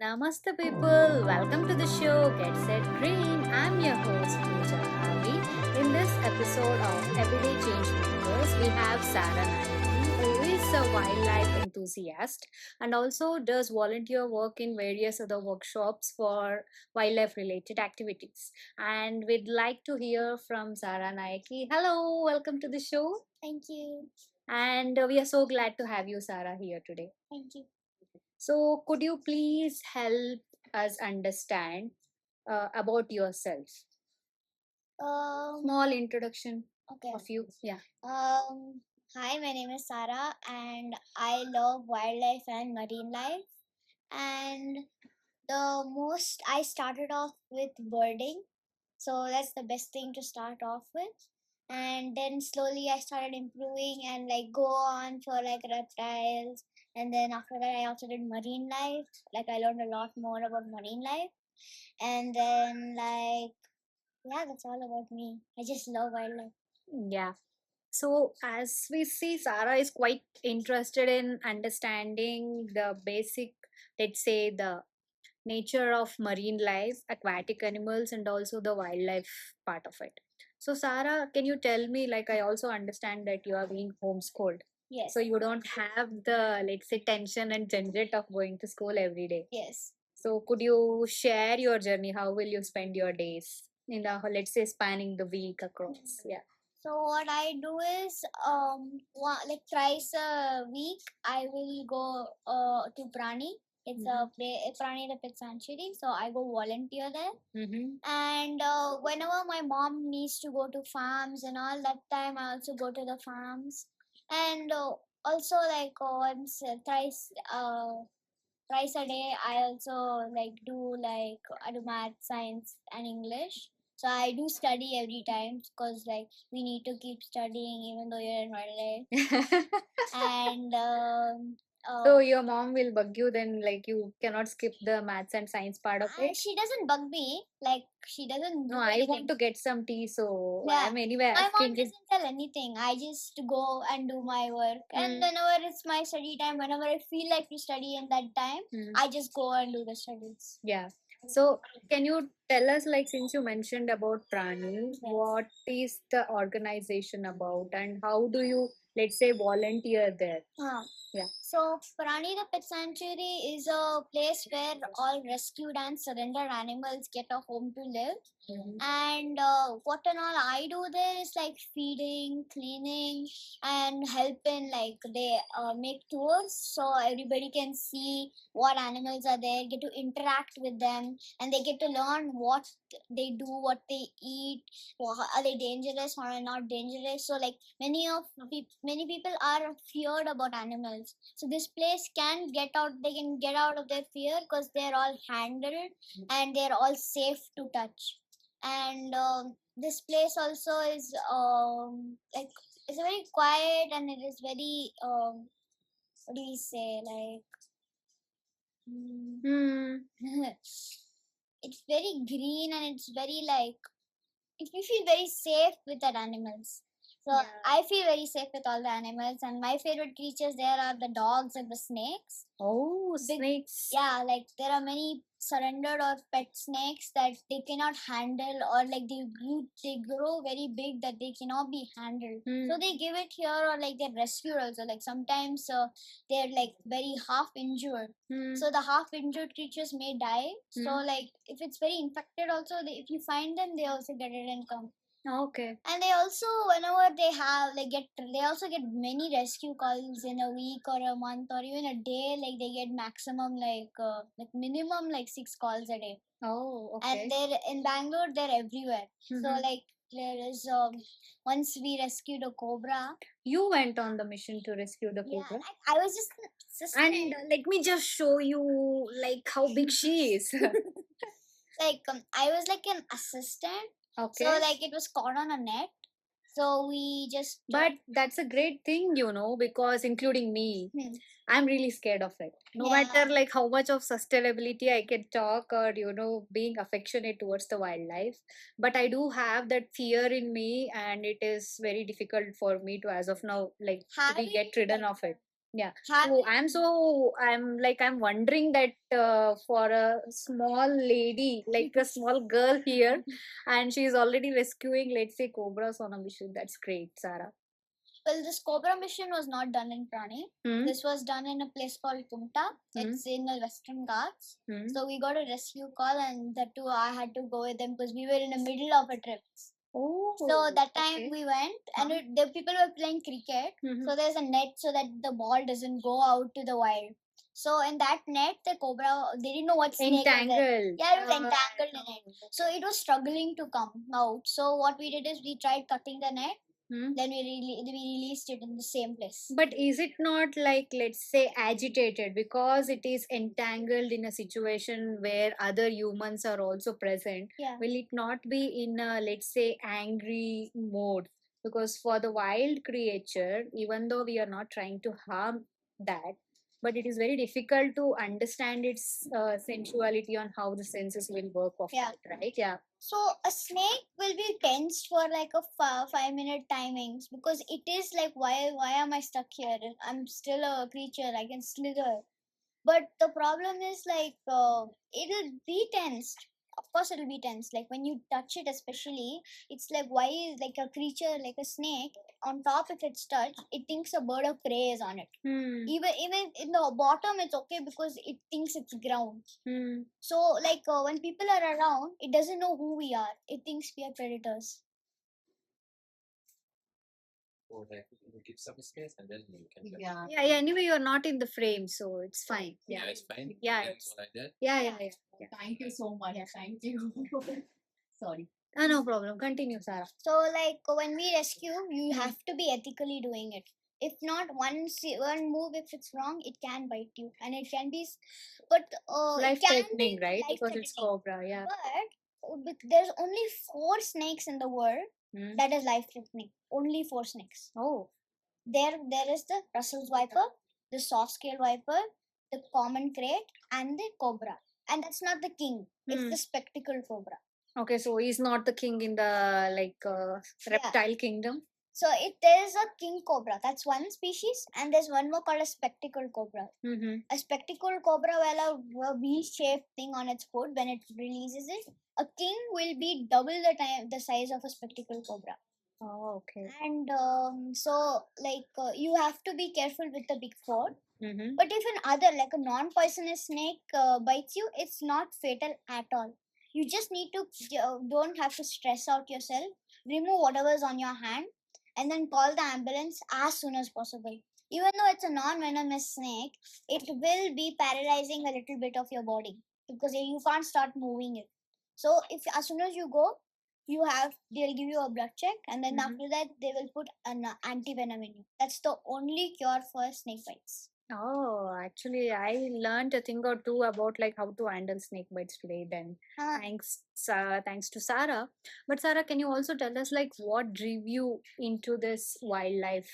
Namaste, people. Welcome to the show Get Set Green. I'm your host, Pooja R V. In this episode of Everyday Change Makers, we have Saranayaki, who is a wildlife enthusiast and also does volunteer work in various other workshops for wildlife related activities. And we'd like to hear from Saranayaki. Hello, welcome to the show. Thank you. And we are so glad to have you, Sarah, here today. Thank you. So, could you please help us understand about yourself? Small introduction Okay. of you. Yeah. Hi, my name is Sarah, and I love wildlife and marine life. And the most I started off with birding, so that's the best thing to start off with. And then slowly I started improving and like go on for like reptiles. And then after that, I also did marine life. Like I learned a lot more about marine life. And then like yeah, that's all about me. I just love wildlife. Yeah. So, as we see, Sarah is quite interested in understanding the basic, let's say, the nature of marine life, aquatic animals, and also the wildlife part of it. So, Sarah, can you tell me? Like, I also understand that you are being homeschooled. Yes. So, you don't have the, let's say, tension and gunget of going to school every day. Yes. So, could you share your journey? How will you spend your days in the, let's say, spanning the week across? Yeah. So what I do is like thrice a week I will go to PRANI. It's a PRANI the pet sanctuary. So I go volunteer there. And whenever my mom needs to go to farms and all that time, I also go to the farms. And also like once thrice a day I also like do like I do math, science, and English. So I do study every time because like we need to keep studying even though you're in wildlife. And So your mom will bug you then, like you cannot skip the maths and science part of it. she doesn't bug me, like she doesn't do No, I anything. want to get some tea, so Yeah. I'm anyway My mom asking you. doesn't tell anything. I just go and do my work. And Mm. whenever it's my study time, whenever I feel like to study in that time, I just go and do the studies. Yeah. So can you tell us, like, since you mentioned about Prani, what is the organization about and how do you, let's say, volunteer there? Yeah. So, Prani the Pet Sanctuary is a place where all rescued and surrendered animals get a home to live. And what and all I do there is like feeding, cleaning, and helping. Like they make tours so everybody can see what animals are there, get to interact with them, and they get to learn what they do, what they eat, are they dangerous or are not dangerous. So like many people are feared about animals, so this place can get out, they can get out of their fear because they're all handled and they're all safe to touch. And this place also is like it's very quiet and it is very what do you say, like it's very green and it's very like we feel very safe with the animals. So yeah. I feel very safe with all the animals, and my favorite creatures there are the dogs and the snakes. Oh, snakes. Yeah, like there are many surrendered or pet snakes that they cannot handle, or like they grow very big that they cannot be handled. So they give it here, or like they're rescued also. Like sometimes they're like very half injured. So the half injured creatures may die. So like if it's very infected also, if you find them, they also get it and come. Okay. And they also, whenever they have, they also get many rescue calls in a week or a month or even a day. Like they get maximum, like minimum, like 6 calls a day. Oh, okay. And they're in Bangalore, they're everywhere. So like there is once we rescued a cobra. You went on the mission to rescue the cobra. Yeah, I was just an assistant. And let me just show you like how big she is. Like I was like an assistant. Okay. So like it was caught on a net. So we just. But that's a great thing, because including me, I'm really scared of it. No matter like how much of sustainability I can talk or being affectionate towards the wildlife, but I do have that fear in me, and it is very difficult for me to, as of now, like to be get ridden of it. Yeah. Having So I'm wondering that for a small lady, like a small girl here, and she's already rescuing, let's say, cobras on a mission. That's great, Sarah. well, this cobra mission was not done in Prani. Hmm. This was done in a place called Kumta. It's in the Western Ghats. Hmm. So we got a rescue call, and that too I had to go with them because we were in the middle of a trip. Oh. So that time Okay. we went, and the people were playing cricket. Mhm. So there's a net so that the ball doesn't go out to the wild. So in that net, the cobra, they didn't know what snake was there. Entangled. Yeah, it was entangled in it. So it was struggling to come out. So what we did is we tried cutting the net. Then we released it in the same place. But is it not like, let's say, agitated because it is entangled in a situation where other humans are also present? Yeah. Will it not be in a, let's say, angry mode? Because for the wild creature, even though we are not trying to harm that, but it is very difficult to understand its sensuality on how the senses will work of Yeah. it, right? Yeah. So a snake will be tensed for like a 5 minute timings because it is like why am I stuck here? I'm still a creature. I can slither. But the problem is like it'll be tensed. Of course, it'll be tense. Like when you touch it, especially, it's like why is like a creature like a snake on top. If it's touched, it thinks a bird of prey is on it. Even in the bottom, it's okay because it thinks it's ground. So like when people are around, it doesn't know who we are. It thinks we are predators. Or like you give some space and then you can just Yeah. Anyway, you're not in the frame, so it's fine. yeah, it's fine. Yeah, Let's it's- go like that. Yeah. Thank you so much. Thank you. Sorry. No problem. Continue, Sarah. So like when we rescue, you have to be ethically doing it. If not, one move, if it's wrong, it can bite you, and it can be, but Life it can threatening, be right? Because it's life-threatening. cobra. Yeah. But there's only 4 snakes in the world Hmm. that is life threatening. Only 4 snakes. Oh. There is the Russell's viper, the soft scale viper, the common crate, and the cobra. And that's not the king. It's Hmm. the spectacled cobra. Okay, so he's not the king in the reptile kingdom. So there is a king cobra. That's one species, and there's one more called a spectacled cobra. Mm-hmm. A spectacled cobra will have a V-shaped thing on its foot when it releases it. A king will be double the size of a spectacled cobra. Oh, okay. And so like you have to be careful with the big 4. Mm-hmm. But if an other like a non-poisonous snake bites you, it's not fatal at all. You just need to don't have to stress out yourself. Remove whatever's on your hand, and then call the ambulance as soon as possible. Even though it's a non-venomous snake, it will be paralyzing a little bit of your body because you can't start moving it. So if as soon as you go, they'll give you a blood check, and then after that they will put an anti-venom in you. That's the only cure for snake bites. Oh, actually, I learned a thing or two about like how to handle snake bites today. Then, thanks to Sarah. But Sarah, can you also tell us like what drew you into this wildlife?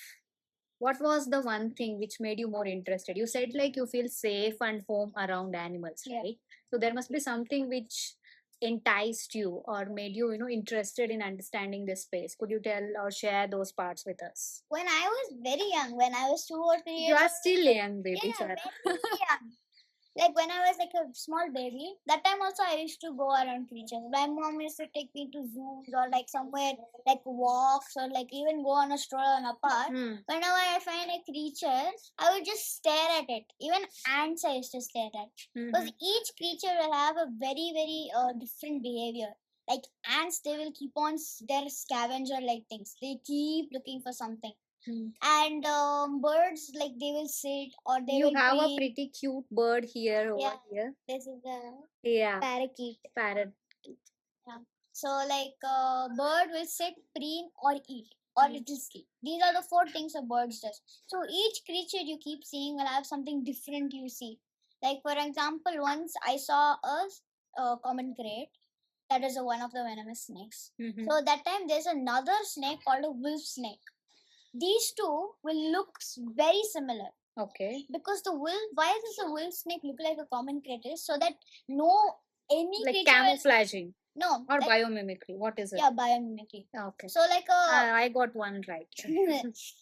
What was the one thing which made you more interested? You said like you feel safe and home around animals, Yeah. right? So there must be something which enticed you or made you, interested in understanding this space. Could you tell or share those parts with us? When I was very young, when I was 2 or 3 years You are old, still young, baby, yeah, Sarah. very young. Like when I was like a small baby, that time also I used to go around creatures. My mom used to take me to zoos or like somewhere like walks or like even go on a stroll on a park. Whenever I find a creature, I would just stare at it. Even ants I used to stare at. Because each creature will have a very, very different behavior. Like ants, they will keep on their scavenger like things. They keep looking for something. And birds, like they will sit or they You will have a breathe. pretty cute bird here over Yeah. here. This is a Yeah, parakeet. parrot. So like bird will sit, preen or eat or it will sleep. These are the 4 things a bird does. So each creature you keep seeing will have something different you see. Like for example, once I saw a common crate. That is one of the venomous snakes. So that time there's another snake called a wolf snake. These two will look very similar. Okay. Because why does the wolf snake look like a common critter? So that any Like creature will, camouflaging. No, or like, biomimicry? What is it? yeah, biomimicry. Okay. So like a I got one right.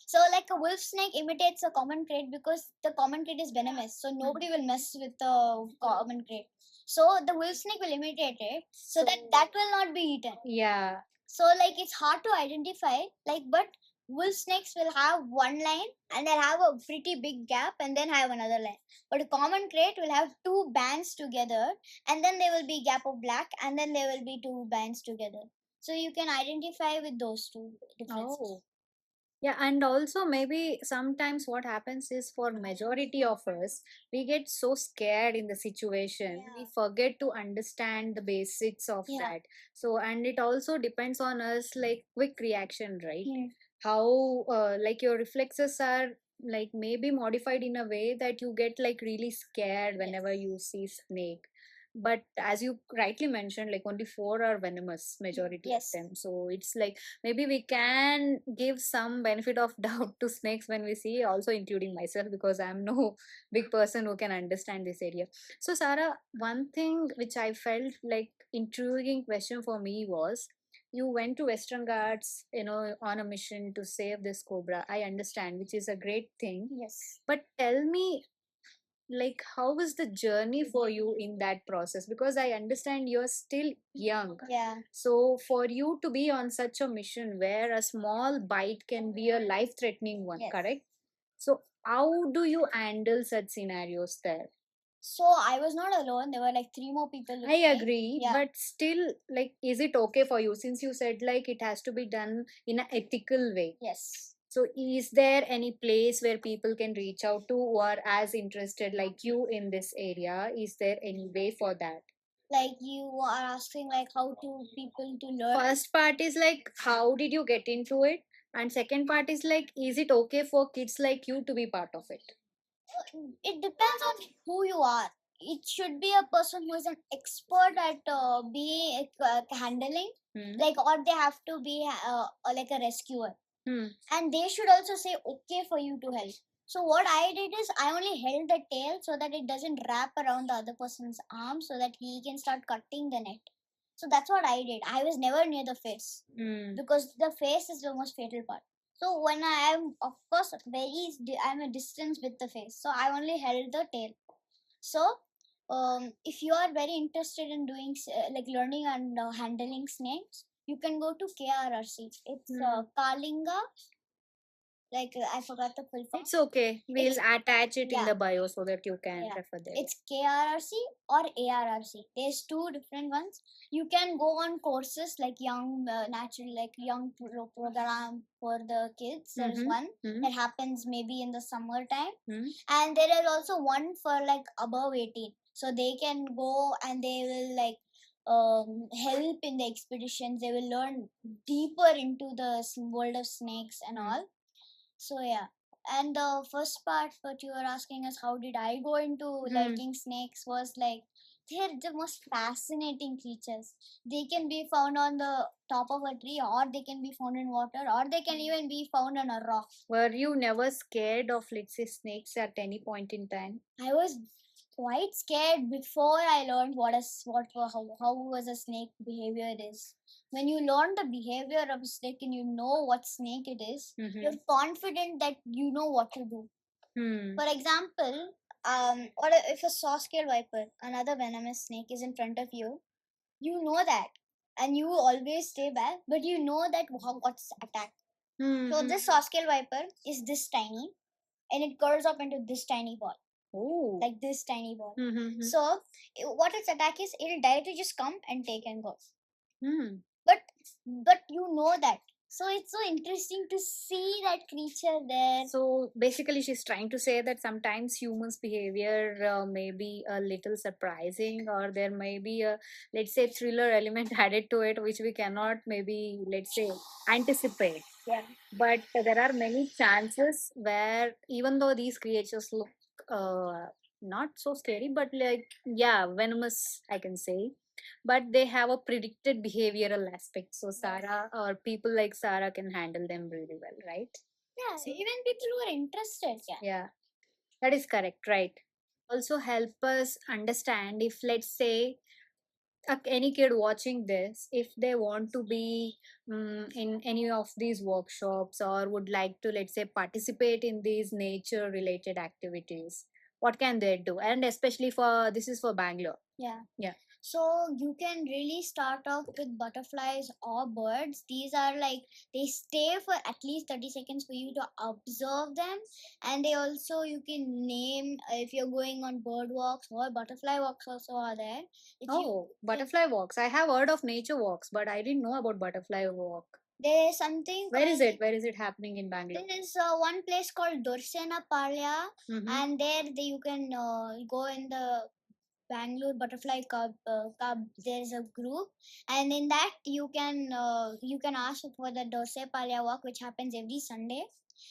so like a wolf snake imitates a common trait because the common trait is venomous, so nobody will mess with the common trait. So the wolf snake will imitate it, so that will not be eaten. Yeah. So like it's hard to identify, like, but wolf snakes will have one line and they'll have a pretty big gap and then have another line. But a common crate will have two bands together and then there will be gap of black and then there will be two bands together. So you can identify with those two differences. Oh. Yeah, and also maybe sometimes what happens is for majority of us, we get so scared in the situation, we Yeah. forget to understand the basics of Yeah. that. So, and it also depends on us, like quick reaction, right? Hmm. How like your reflexes are like maybe modified in a way that you get like really scared whenever you see snake. But as you rightly mentioned, like only four are venomous, majority Yes. of them. So it's like maybe we can give some benefit of doubt to snakes when we see, also including myself, because I'm no big person who can understand this area. So Sarah, one thing which I felt like intriguing question for me was, you went to Western Ghats, on a mission to save this cobra. I understand, which is a great thing. Yes. But tell me, like, how was the journey for you in that process? Because I understand you're still young. Yeah. So for you to be on such a mission where a small bite can be a life threatening one, Yes. correct? So how do you handle such scenarios there? So I was not alone. There were like three more people with I me. agree, Yeah. but still, like, is it okay for you? Since you said like it has to be done in an ethical way. Yes. So, is there any place where people can reach out to who are as interested like you in this area? Is there any way for that? Like you are asking like how to people to learn. First part is like, how did you get into it? And second part is like, is it okay for kids like you to be part of it? It depends on who you are. It should be a person who is an expert at being handling, Hmm. like, or they have to be like a rescuer, Hmm. and they should also say okay for you to help. So what I did is I only held the tail so that it doesn't wrap around the other person's arm so that he can start cutting the net. So that's what I did. I was never near the face Hmm. because the face is the most fatal part. So when I am, of course, I'm a distance with the face. So I only held the tail. So if you are very interested in doing like learning and handling snakes, you can go to KRRC. It's Kalinga. Like I forgot the full form. It's okay. We'll attach it in yeah. the bio so that you can Yeah. refer there. It's KRRC or ARRC. There's two different ones. You can go on courses like young natural, like young program for the kids. There's Mhm. one Mhm. that happens maybe in the summertime, Mhm. and there is also one for like above 18. So they can go and they will like help in the expeditions. They will learn deeper into the world of snakes and all. So yeah. And the first part what you were asking is how did I go into liking snakes was like they're the most fascinating creatures. They can be found on the top of a tree or they can be found in water or they can even be found on a rock. Were you never scared of, let's say, snakes at any point in time? I was quite scared before I learned how was a snake behavior is. When you learn the behavior of a snake and you know what snake it is, you're confident that you know what to do. For example, or if a saw-scale viper, another venomous snake, is in front of you, you know that, and you always stay back, but you know that what's attack. So this saw-scale viper is this tiny, and it curls up into this tiny ball. Oh. Like this tiny ball. So what its attack is, it'll directly just come and take and go. But you know that. So it's so interesting to see that creature there. So basically, she's trying to say that sometimes humans' behavior may be a little surprising, or there may be a, let's say, thriller element added to it, which we cannot maybe, let's say, anticipate. Yeah. But there are many chances where, even though these creatures look not so scary, but like, yeah, venomous, I can say, but they have a predicted behavioral aspect. So Sarah or people like Sarah can handle them really well, right? Yeah, even people who are interested. Yeah, that is correct, right? Also help us understand if, let's say, any kid watching this, if they want to be in any of these workshops or would like to, let's say, participate in these nature related activities, what can they do? And especially for this is for Bangalore. Yeah. Yeah. So you can really start off with butterflies or birds. These are like, they stay for at least 30 seconds for you to observe them. And they also, you can name, if you're going on bird walks or butterfly walks also are there. If you, Oh, butterfly walks. I have heard of nature walks, but I didn't know about butterfly walk. there's something Where is called, it? Where is it happening in Bangalore? there is one place called Dursena Palya, Mm-hmm. and there you can go in the Bangalore Butterfly Club. There's a group, and in that you can ask for the Dose Palya walk, which happens every Sunday.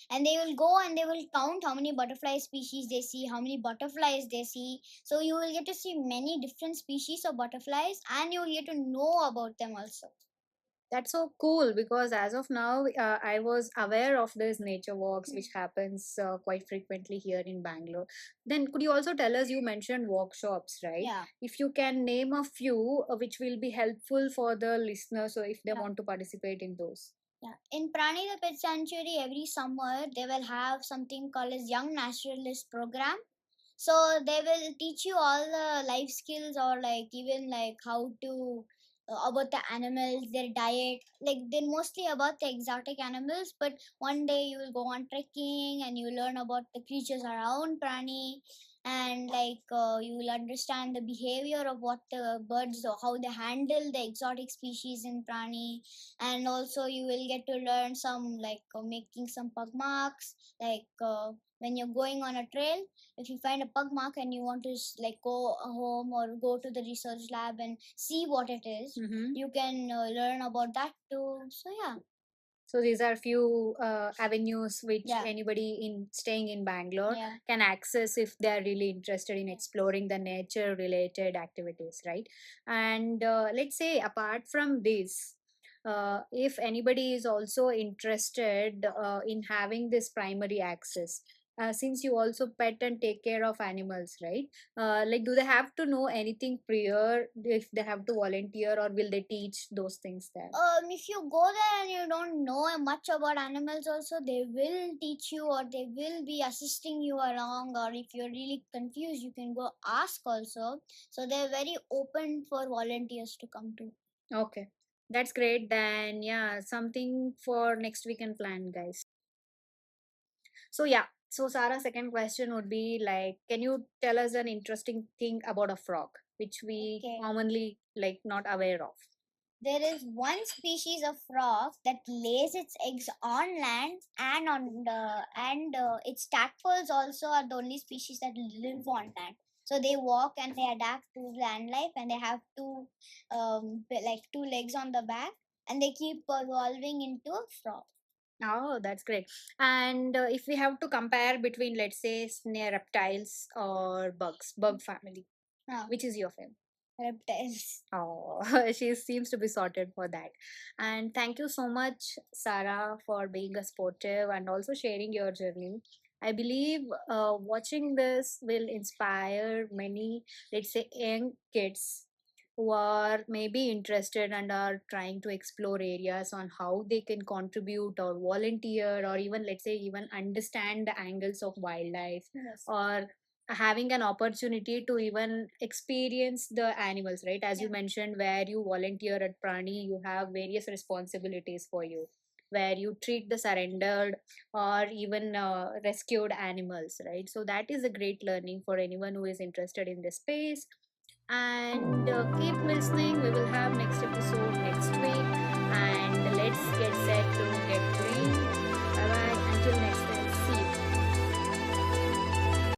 And they will go and they will count how many butterfly species they see, how many butterflies they see. So you will get to see many different species of butterflies, and you will get to know about them also. That's so cool because as of now, I was aware of this nature walks, which happens quite frequently here in Bangalore. Then, could you also tell us? You mentioned workshops, right? Yeah. If you can name a few, which will be helpful for the listeners, so if they Yeah. want to participate in those. Yeah. In PRANI the Pet Sanctuary, every summer they will have something called as Young Naturalist Program. So they will teach you all the life skills, or like even like how to about the animals, their diet. Like they're mostly about the exotic animals, but one day you will go on trekking and you learn about the creatures around Prani, and like you will understand the behavior of what the birds or how they handle the exotic species in Prani. And also you will get to learn some like making some pug marks, like when you're going on a trail, if you find a pug mark and you want to like go home or go to the research lab and see what it is, Mm-hmm. you can learn about that too. So yeah. So these are few avenues which Yeah. anybody in staying in Bangalore Yeah. can access if they are really interested in exploring the nature related activities, right? And let's say apart from this, if anybody is also interested in having this primary access, since you also pet and take care of animals, right? Like, do they have to know anything prior if they have to volunteer, or will they teach those things there? If you go there and you don't know much about animals also, they will teach you, or they will be assisting you along. Or if you're really confused, you can go ask also. So they're very open for volunteers to come to. Okay, that's great. Then, yeah, something for next weekend plan, guys. So, yeah, so Sarah's second question would be like, can you tell us an interesting thing about a frog, which we Okay. commonly like not aware of? There is one species of frog that lays its eggs on land and on the and its tadpoles also are the only species that live on land. So they walk and they adapt to land life, and they have like two legs on the back, and they keep evolving into a frog. Oh, that's great. And if we have to compare between, let's say, snare reptiles or bugs, bug family, which is your favorite? Reptiles. Oh, she seems to be sorted for that. And thank you so much, Sarah, for being a sportive and also sharing your journey. I believe watching this will inspire many, let's say, young kids who are maybe interested and are trying to explore areas on how they can contribute or volunteer, or even, let's say, even understand the angles of wildlife, Yes. or having an opportunity to even experience the animals, right? As you Yeah. mentioned, where you volunteer at Prani, you have various responsibilities for you, where you treat the surrendered or even rescued animals, right? So that is a great learning for anyone who is interested in this space. And keep listening, we will have next episode